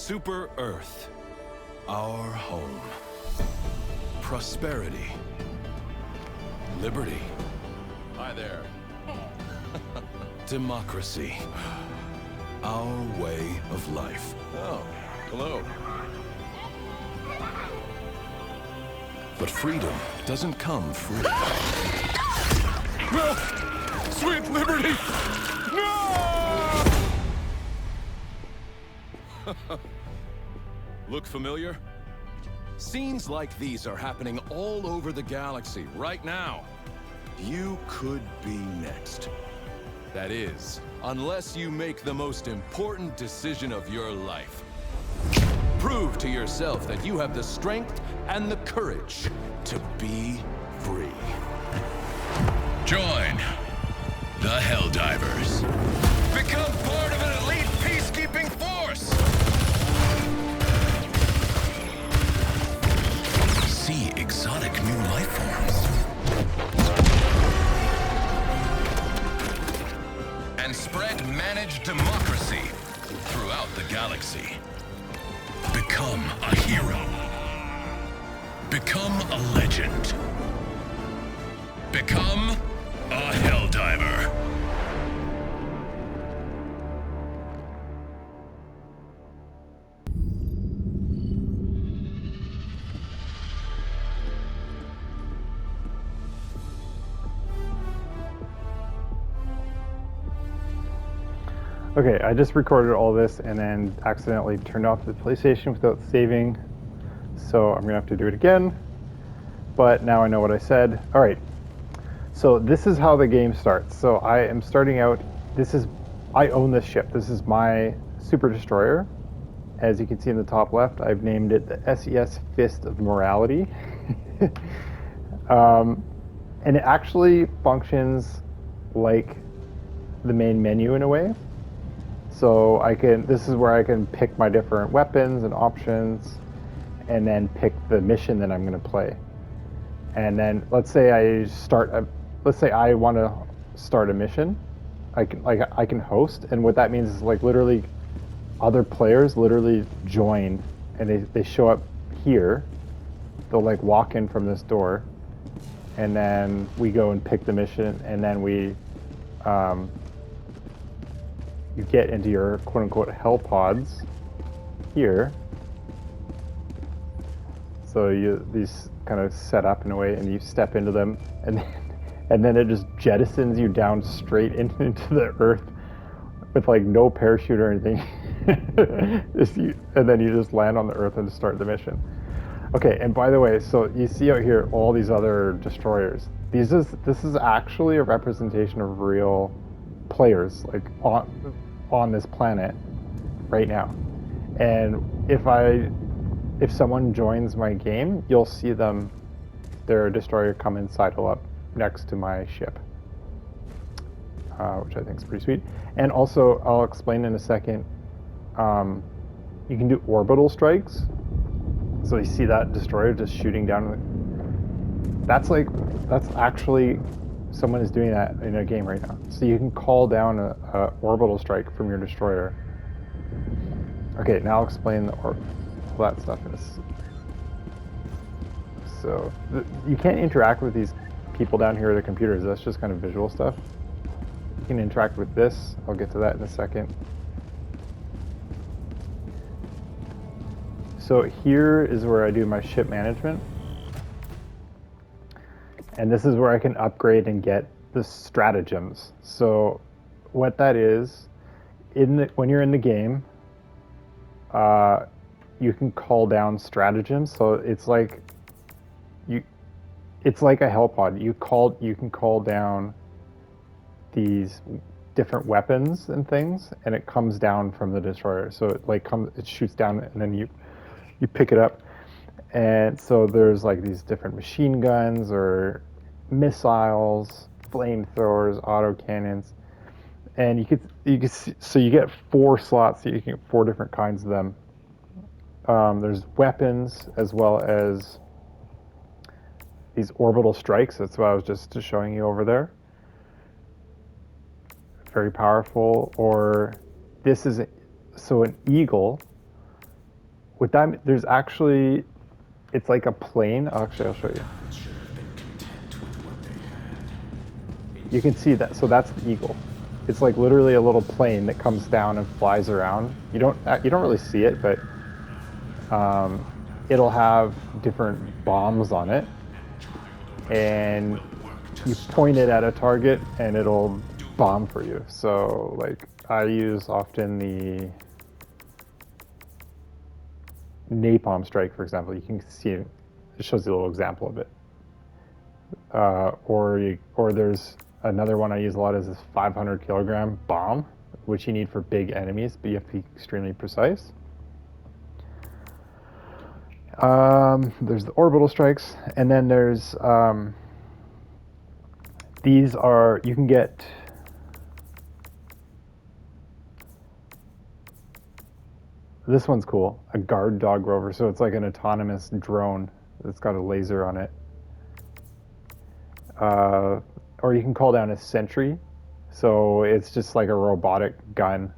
Super Earth, our home. Prosperity. Liberty. Hi there. Democracy. Our way of life. Oh, hello. But freedom doesn't come free. No! Sweet liberty! No! Look familiar? Scenes like these are happening all over the galaxy right now. You could be next. That is, unless you make the most important decision of your life. Prove to yourself that you have the strength and the courage to be free. Join the Helldivers. Become part of an elite peacekeeping force! See exotic new life forms. And spread managed democracy throughout the galaxy. Become a hero. Become a legend. Become a Helldiver. Okay, I just recorded all this and then accidentally turned off the PlayStation without saving, so I'm gonna have to do it again, but now I know what I said. All right, so this is how the game starts. So I am starting out, I own this ship. This is my Super Destroyer. As you can see in the top left, I've named it the SES Fist of Morality. And it actually functions like the main menu in a way. So this is where I can pick my different weapons and options and then pick the mission that I'm going to play. And then let's say I want to start a mission. I can host, and what that means is like literally other players literally join and they show up here. They'll like walk in from this door and then we go and pick the mission, and then you get into your quote-unquote hell pods here. So these kind of set up in a way, and you step into them, and then it just jettisons you down straight into the earth with like no parachute or anything. And then you just land on the earth and start the mission. Okay, and by the way, so you see out here all these other destroyers. This is actually a representation of real players like on this planet right now. And if someone joins my game, you'll see their destroyer come and sidle up next to my ship, which I think is pretty sweet. And also, I'll explain in a second, you can do orbital strikes. So you see that destroyer just shooting down. That's actually someone is doing that in a game right now. So you can call down a orbital strike from your destroyer. Okay, now I'll explain all that stuff. So you can't interact with these people down here with the computers. That's just kind of visual stuff. You can interact with this. I'll get to that in a second. So here is where I do my ship management. And this is where I can upgrade and get the stratagems. So what that is, when you're in the game, you can call down stratagems. So it's like a hell pod. You can call down these different weapons and things, and it comes down from the destroyer. So it shoots down, and then you pick it up. And so there's like these different machine guns or missiles, flamethrowers, autocannons, and you can see, so you get 4 slots. So you can get 4 different kinds of them. There's weapons as well as these orbital strikes. That's what I was just showing you over there. Very powerful. Or this is so an eagle with that, there's actually, it's like a plane. Actually, I'll show you. You can see that. So that's the eagle. It's like literally a little plane that comes down and flies around. You don't really see it, but it'll have different bombs on it, and you point it at a target and it'll bomb for you. So like I use often the napalm strike, for example. You can see it shows you a little example of it. Or there's another one I use a lot is this 500 kilogram bomb, which you need for big enemies, but you have to be extremely precise. There's the orbital strikes, and then there's these are, you can get this one's cool, a guard dog rover. So it's like an autonomous drone that's got a laser on it. Or you can call down a sentry. So it's just like a robotic gun,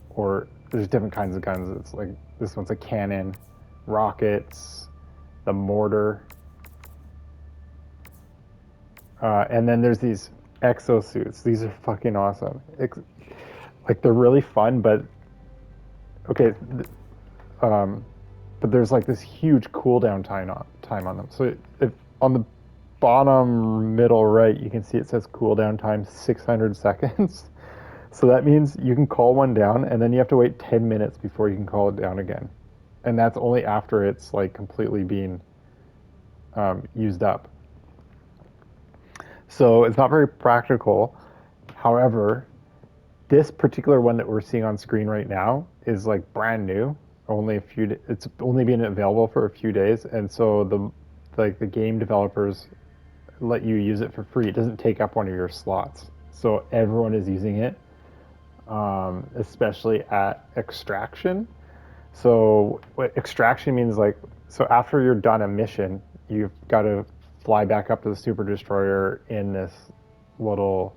or there's different kinds of guns. It's like, this one's a cannon, rockets, the mortar. And then there's these exosuits. These are fucking awesome. Like they're really fun, but okay. But there's like this huge cooldown time on them. So if on the bottom middle right, you can see it says cooldown time 600 seconds. So that means you can call one down and then you have to wait 10 minutes before you can call it down again. And that's only after it's like completely being used up. So it's not very practical. However, this particular one that we're seeing on screen right now is like brand new. It's only been available for a few days, and so the game developers let you use it for free. It doesn't take up one of your slots, so everyone is using it, especially at extraction. So what extraction means, like, so after you're done a mission, you've got to fly back up to the super destroyer in this little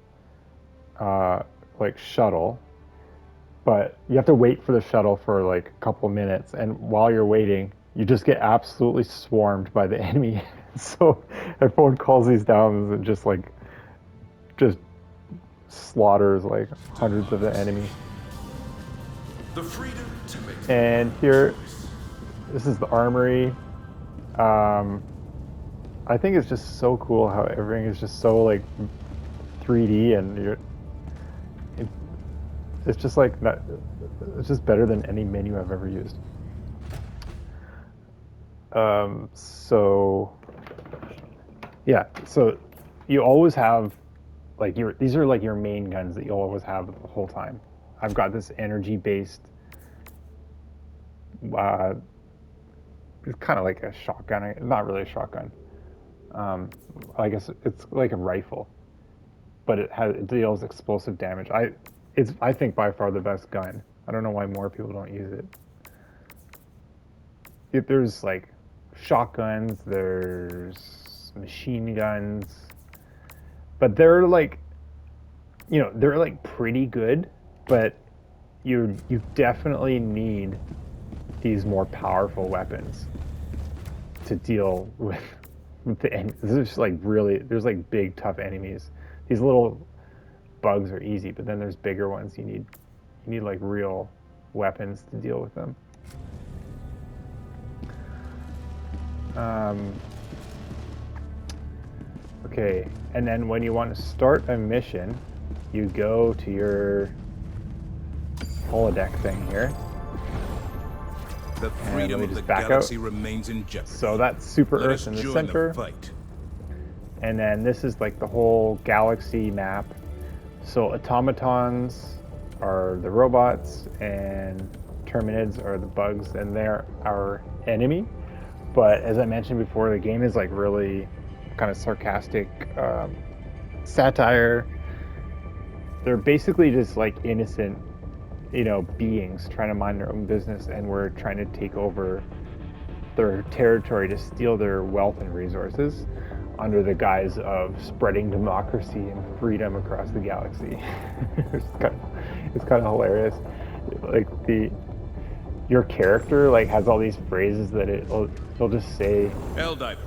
like shuttle, but you have to wait for the shuttle for like a couple minutes, and while you're waiting you just get absolutely swarmed by the enemy. So everyone calls these down and just slaughters like hundreds of the enemy. The freedom to make. And here, this is the armory. I think it's just so cool how everything is just so like 3D, and it's just like it's just better than any menu I've ever used. So yeah, so you always have like these are like your main guns that you'll always have the whole time. I've got this energy based, it's kind of like a shotgun, not really a shotgun. I guess it's like a rifle, but it deals explosive damage. I think by far the best gun. I don't know why more people don't use it. There's like shotguns, there's machine guns, but they're like, they're like pretty good, but you definitely need these more powerful weapons to deal with the enemies. There's like there's like big tough enemies. These little bugs are easy, but then there's bigger ones. You need like real weapons to deal with them. Okay, and then when you want to start a mission, you go to your holodeck thing here. The freedom of the galaxy remains in jeopardy. So that's Super Earth in the center. And then this is like the whole galaxy map. So automatons are the robots, and terminids are the bugs, and they're our enemy. But as I mentioned before, the game is like really kind of sarcastic satire. They're basically just like innocent, beings trying to mind their own business, and we're trying to take over their territory to steal their wealth and resources under the guise of spreading democracy and freedom across the galaxy. It's kind of hilarious. Like your character like has all these phrases that it'll just say Helldiver,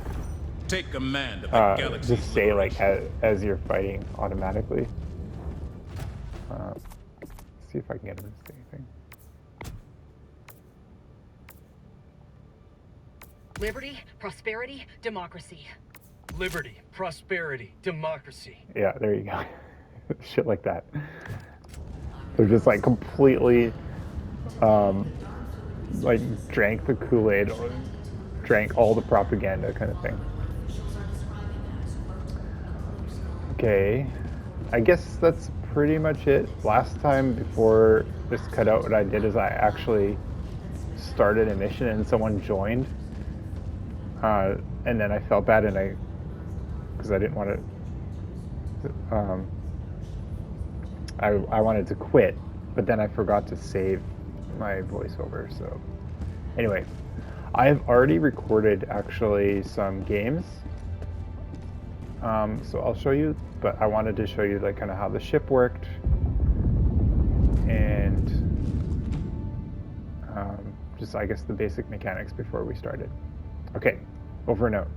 take command of the galaxy's just say like liberation. as you're fighting automatically. Let's see if I can get him to say anything. Liberty, prosperity, democracy. Liberty, prosperity, democracy. Yeah, there you go. Shit like that. They're just like completely like drank the Kool-Aid or drank all the propaganda kind of thing. Okay, I guess that's pretty much it. Last time before this cutout, what I did is I actually started a mission and someone joined, and then I felt bad and because I didn't want to, I wanted to quit, but then I forgot to save my voiceover. So anyway, I've already recorded actually some games. So I'll show you, but I wanted to show you like kind of how the ship worked and just I guess the basic mechanics before we started. Okay, over and out.